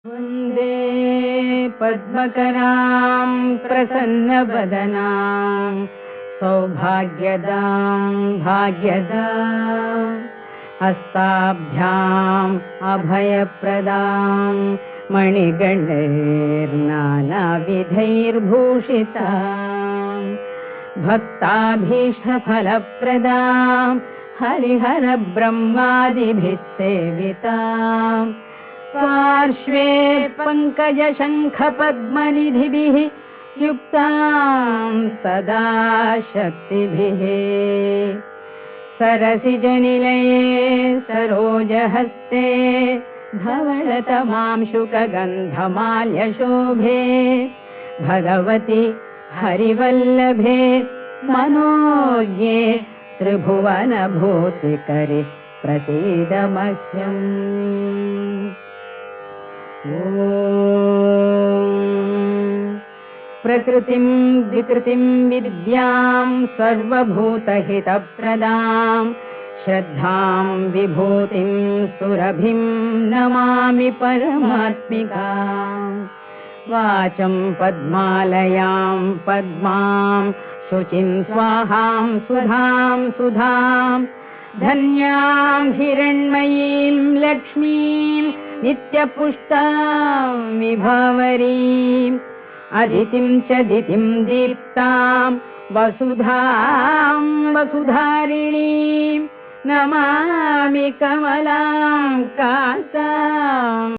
वन्दे पद्मकरां प्रसन्नवदनां सौभाग्यदां भाग्यदां हस्ताभ्याम् अभयप्रदां मणिगणैर्नानाविधैर्भूषितां भक्ताभीष्टफलप्रदां हरिहरब्रह्मादिभिः सेविताम् पार्श्वे पङ्कजशङ्खपद्मनिधिभिः युक्तां सदा शक्तिभिः सरसिजनिलये सरोजहस्ते धवलतमांशुकगन्धमाल्यशोभे भगवति हरिवल्लभे मनोज्ञे त्रिभुवनभूतिकरे प्रसीद मह्यम्। प्रकृतिं विकृतिं विद्यां सर्वभूतहितप्रदां श्रद्धां विभूतिं सुरभिं नमामि परमात्मिकां वाचं पद्मालयां पद्मां शुचिं स्वाहां सुधां सुधां धन्यां हिरण्मयीं लक्ष्मीं नित्यपुष्टां विभावरीम् अदितिं च दितिं दीप्तां वसुधां वसुधारिणीं नमामि कमलां कान्ताम्।